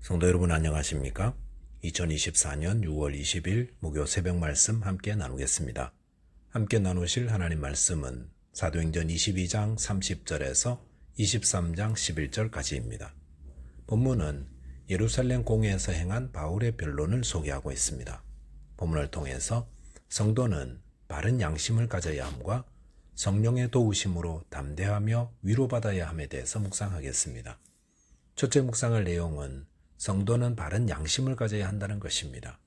성도 여러분 안녕하십니까? 2024년 6월 20일 목요 새벽 말씀 함께 나누겠습니다. 함께 나누실 하나님 말씀은 사도행전 22장 30절에서 23장 11절까지입니다. 본문은 예루살렘 공회에서 행한 바울의 변론을 소개하고 있습니다. 본문을 통해서 성도는 바른 양심을 가져야 함과 성령의 도우심으로 담대하며 위로받아야 함에 대해서 묵상하겠습니다. 첫째 묵상할 내용은 성도는 바른 양심을 가져야 한다는 것입니다.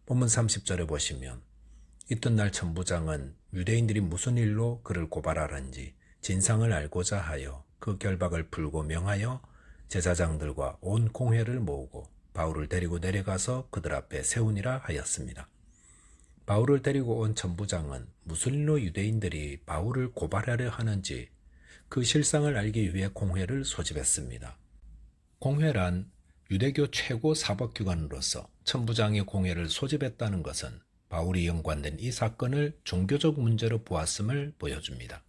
본문 30절에 보시면 이튿날 천부장은 유대인들이 무슨 일로 그를 고발하는지 진상을 알고자 하여 그 결박을 풀고 명하여 제사장들과 온 공회를 모으고 바울을 데리고 내려가서 그들 앞에 세우니라 하였습니다. 바울을 데리고 온 천부장은 무슨 일로 유대인들이 바울을 고발하려 하는지 그 실상을 알기 위해 공회를 소집했습니다. 공회란 유대교 최고 사법기관으로서 천부장이 공회를 소집했다는 것은 바울이 연관된 이 사건을 종교적 문제로 보았음을 보여줍니다.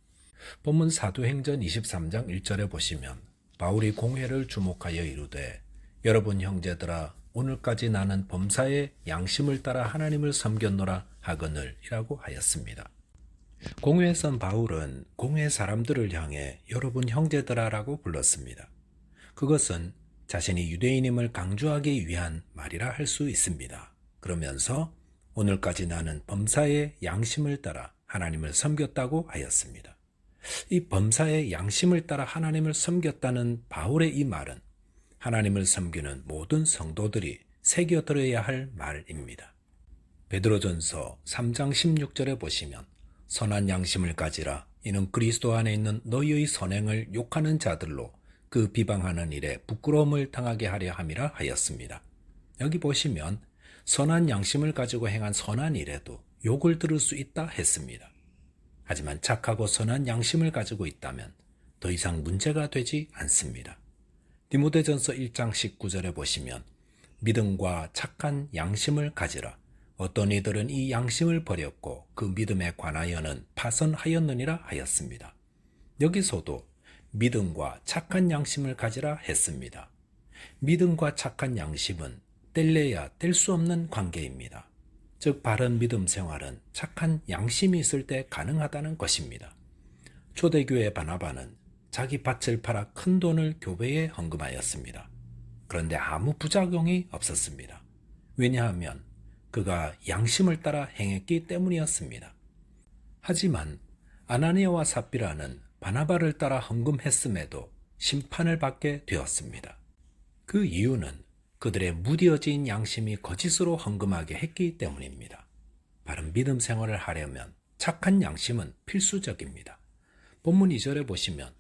본문 사도행전 23장 1절에 보시면 바울이 공회를 주목하여 이르되 여러분 형제들아 오늘까지 나는 범사의 양심을 따라 하나님을 섬겼노라 하거늘 이라고 하였습니다. 공회에 선 바울은 공회 사람들을 향해 여러분 형제들아 라고 불렀습니다. 그것은 자신이 유대인임을 강조하기 위한 말이라 할 수 있습니다. 그러면서 오늘까지 나는 범사의 양심을 따라 하나님을 섬겼다고 하였습니다. 이 범사의 양심을 따라 하나님을 섬겼다는 바울의 이 말은 하나님을 섬기는 모든 성도들이 새겨들어야 할 말입니다. 베드로전서 3장 16절에 보시면 선한 양심을 가지라 이는 그리스도 안에 있는 너희의 선행을 욕하는 자들로 그 비방하는 일에 부끄러움을 당하게 하려 함이라 하였습니다. 여기 보시면 선한 양심을 가지고 행한 선한 일에도 욕을 들을 수 있다 했습니다. 하지만 착하고 선한 양심을 가지고 있다면 더 이상 문제가 되지 않습니다. 디모데전서 1장 19절에 보시면 믿음과 착한 양심을 가지라 어떤 이들은 이 양심을 버렸고 그 믿음에 관하여는 파선하였느니라 하였습니다. 여기서도 믿음과 착한 양심을 가지라 했습니다. 믿음과 착한 양심은 뗄래야 뗄 수 없는 관계입니다. 즉 바른 믿음 생활은 착한 양심이 있을 때 가능하다는 것입니다. 초대교회 바나바는 자기 밭을 팔아 큰 돈을 교회에 헌금하였습니다. 그런데 아무 부작용이 없었습니다. 왜냐하면 그가 양심을 따라 행했기 때문이었습니다. 하지만 아나니아와 삽비라는 바나바를 따라 헌금했음에도 심판을 받게 되었습니다. 그 이유는 그들의 무뎌진 양심이 거짓으로 헌금하게 했기 때문입니다. 바른 믿음 생활을 하려면 착한 양심은 필수적입니다. 본문 2절에 보시면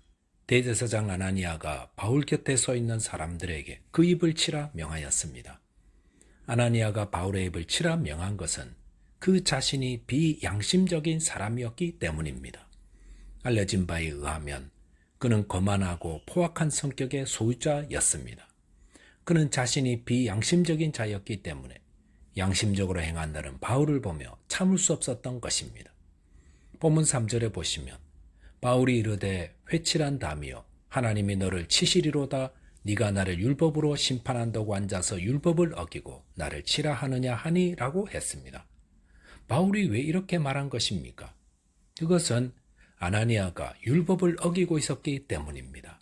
대제사장 아나니아가 바울 곁에 서 있는 사람들에게 그 입을 치라 명하였습니다. 아나니아가 바울의 입을 치라 명한 것은 그 자신이 비양심적인 사람이었기 때문입니다. 알려진 바에 의하면 그는 거만하고 포악한 성격의 소유자였습니다. 그는 자신이 비양심적인 자였기 때문에 양심적으로 행한다는 바울을 보며 참을 수 없었던 것입니다. 본문 3절에 보시면 바울이 이르되 회칠한다며 하나님이 너를 치시리로다 네가 나를 율법으로 심판한다고 앉아서 율법을 어기고 나를 치라 하느냐 하니 라고 했습니다. 바울이 왜 이렇게 말한 것입니까? 그것은 아나니아가 율법을 어기고 있었기 때문입니다.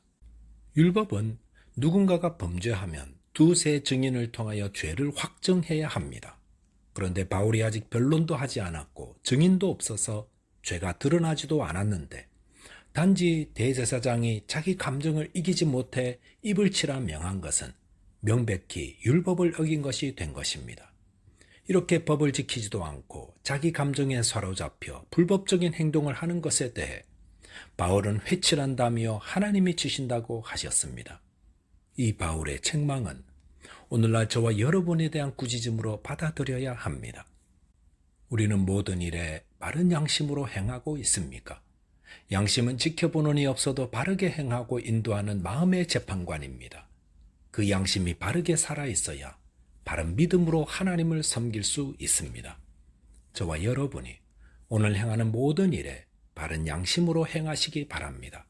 율법은 누군가가 범죄하면 두세 증인을 통하여 죄를 확정해야 합니다. 그런데 바울이 아직 변론도 하지 않았고 증인도 없어서 죄가 드러나지도 않았는데 단지 대제사장이 자기 감정을 이기지 못해 입을 치라 명한 것은 명백히 율법을 어긴 것이 된 것입니다. 이렇게 법을 지키지도 않고 자기 감정에 사로잡혀 불법적인 행동을 하는 것에 대해 바울은 회칠한다며 하나님이 치신다고 하셨습니다. 이 바울의 책망은 오늘날 저와 여러분에 대한 꾸짖음으로 받아들여야 합니다. 우리는 모든 일에 바른 양심으로 행하고 있습니까? 양심은 지켜보는 이 없어도 바르게 행하고 인도하는 마음의 재판관입니다. 그 양심이 바르게 살아있어야 바른 믿음으로 하나님을 섬길 수 있습니다. 저와 여러분이 오늘 행하는 모든 일에 바른 양심으로 행하시기 바랍니다.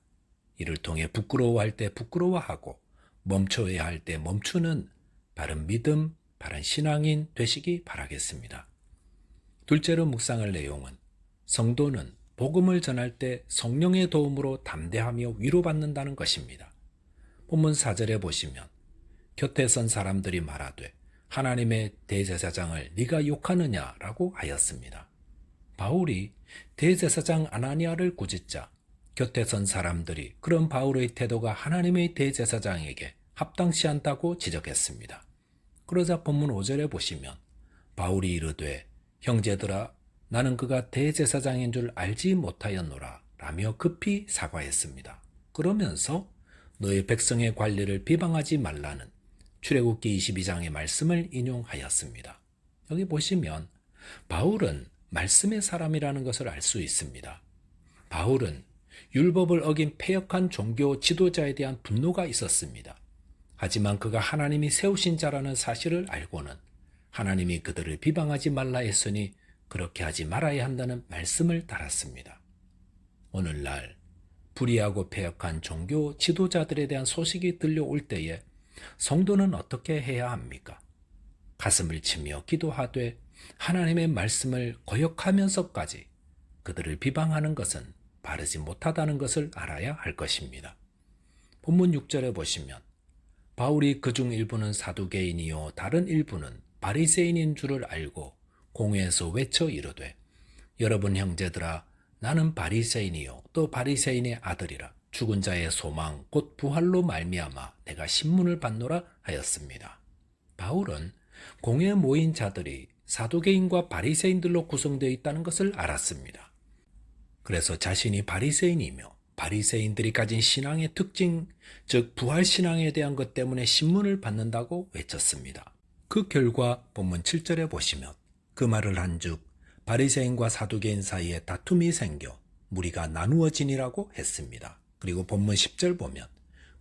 이를 통해 부끄러워할 때 부끄러워하고 멈춰야 할 때 멈추는 바른 믿음, 바른 신앙인 되시기 바라겠습니다. 둘째로 묵상할 내용은 성도는 복음을 전할 때 성령의 도움으로 담대하며 위로받는다는 것입니다. 본문 4절에 보시면 곁에 선 사람들이 말하되 하나님의 대제사장을 네가 욕하느냐라고 하였습니다. 바울이 대제사장 아나니아를 꾸짖자 곁에 선 사람들이 그런 바울의 태도가 하나님의 대제사장에게 합당치 않다고 지적했습니다. 그러자 본문 5절에 보시면 바울이 이르되 형제들아 나는 그가 대제사장인 줄 알지 못하였노라 라며 급히 사과했습니다. 그러면서 너의 백성의 관리를 비방하지 말라는 출애굽기 22장의 말씀을 인용하였습니다. 여기 보시면 바울은 말씀의 사람이라는 것을 알 수 있습니다. 바울은 율법을 어긴 패역한 종교 지도자에 대한 분노가 있었습니다. 하지만 그가 하나님이 세우신 자라는 사실을 알고는 하나님이 그들을 비방하지 말라 했으니 그렇게 하지 말아야 한다는 말씀을 따랐습니다. 오늘날 불의하고 패역한 종교 지도자들에 대한 소식이 들려올 때에 성도는 어떻게 해야 합니까? 가슴을 치며 기도하되 하나님의 말씀을 거역하면서까지 그들을 비방하는 것은 바르지 못하다는 것을 알아야 할 것입니다. 본문 6절에 보시면 바울이 그중 일부는 사두개인이요 다른 일부는 바리새인인 줄을 알고 공회에서 외쳐 이르되 여러분 형제들아 나는 바리새인이요 또 바리새인의 아들이라 죽은 자의 소망 곧 부활로 말미암아 내가 신문을 받노라 하였습니다. 바울은 공회에 모인 자들이 사두개인과 바리새인들로 구성되어 있다는 것을 알았습니다. 그래서 자신이 바리새인이며 바리새인들이 가진 신앙의 특징, 즉 부활신앙에 대한 것 때문에 신문을 받는다고 외쳤습니다. 그 결과 본문 7절에 보시면 그 말을 한즉 바리새인과 사두개인 사이에 다툼이 생겨 무리가 나누어지니라고 했습니다. 그리고 본문 10절 보면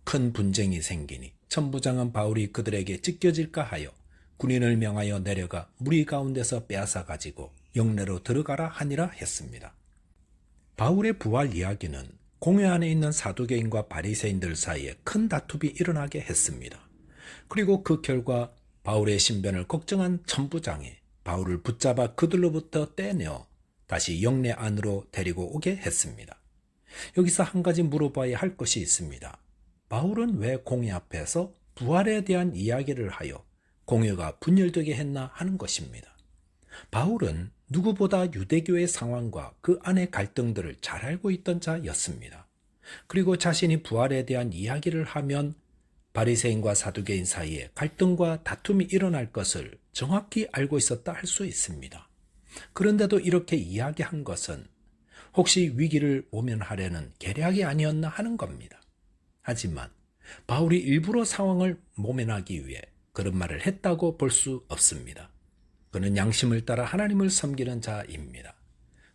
큰 분쟁이 생기니 천부장은 바울이 그들에게 찢겨질까 하여 군인을 명하여 내려가 무리 가운데서 빼앗아 가지고 영내로 들어가라 하니라 했습니다. 바울의 부활 이야기는 공회 안에 있는 사두개인과 바리새인들 사이에 큰 다툼이 일어나게 했습니다. 그리고 그 결과 바울의 신변을 걱정한 천부장이 바울을 붙잡아 그들로부터 떼내어 다시 영내 안으로 데리고 오게 했습니다. 여기서 한 가지 물어봐야 할 것이 있습니다. 바울은 왜 공회 앞에서 부활에 대한 이야기를 하여 공회가 분열되게 했나 하는 것입니다. 바울은 누구보다 유대교의 상황과 그 안의 갈등들을 잘 알고 있던 자였습니다. 그리고 자신이 부활에 대한 이야기를 하면 바리새인과 사두개인 사이에 갈등과 다툼이 일어날 것을 정확히 알고 있었다 할 수 있습니다. 그런데도 이렇게 이야기한 것은 혹시 위기를 모면하려는 계략이 아니었나 하는 겁니다. 하지만 바울이 일부러 상황을 모면하기 위해 그런 말을 했다고 볼 수 없습니다. 그는 양심을 따라 하나님을 섬기는 자입니다.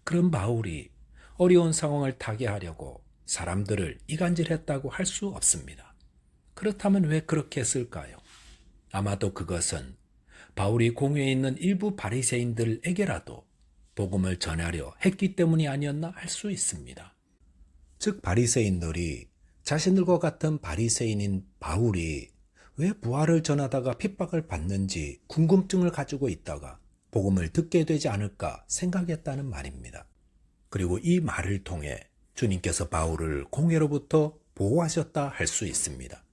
그런 바울이 어려운 상황을 타개하려고 사람들을 이간질했다고 할 수 없습니다. 그렇다면 왜 그렇게 했을까요? 아마도 그것은 바울이 공회에 있는 일부 바리새인들에게라도 복음을 전하려 했기 때문이 아니었나 할 수 있습니다. 즉 바리새인들이 자신들과 같은 바리새인인 바울이 왜 부활을 전하다가 핍박을 받는지 궁금증을 가지고 있다가 복음을 듣게 되지 않을까 생각했다는 말입니다. 그리고 이 말을 통해 주님께서 바울을 공회로부터 보호하셨다 할 수 있습니다.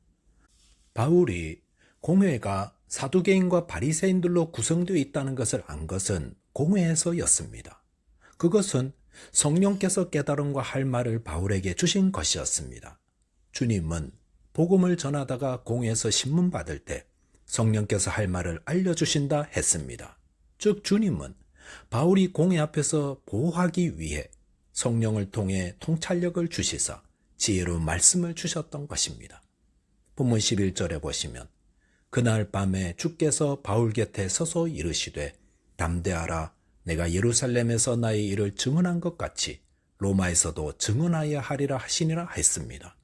바울이 공회가 사두개인과 바리새인들로 구성되어 있다는 것을 안 것은 공회에서였습니다. 그것은 성령께서 깨달음과 할 말을 바울에게 주신 것이었습니다. 주님은 복음을 전하다가 공회에서 신문 받을 때 성령께서 할 말을 알려주신다 했습니다. 즉 주님은 바울이 공회 앞에서 보호하기 위해 성령을 통해 통찰력을 주시사 지혜로운 말씀을 주셨던 것입니다. 본문 11절에 보시면 그날 밤에 주께서 바울 곁에 서서 이르시되 담대하라 내가 예루살렘에서 나의 일을 증언한 것 같이 로마에서도 증언하여야 하리라 하시니라 했습니다.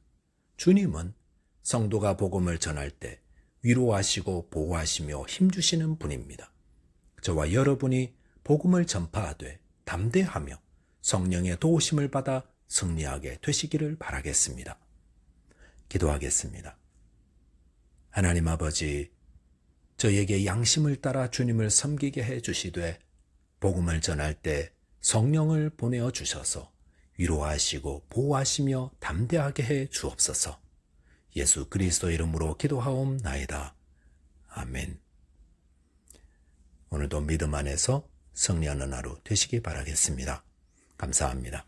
주님은 성도가 복음을 전할 때 위로하시고 보호하시며 힘주시는 분입니다. 저와 여러분이 복음을 전파하되 담대하며 성령의 도우심을 받아 승리하게 되시기를 바라겠습니다. 기도하겠습니다. 하나님 아버지, 저희에게 양심을 따라 주님을 섬기게 해 주시되 복음을 전할 때 성령을 보내어 주셔서 위로하시고 보호하시며 담대하게 해 주옵소서. 예수 그리스도 이름으로 기도하옵나이다. 아멘. 오늘도 믿음 안에서 승리하는 하루 되시기 바라겠습니다. 감사합니다.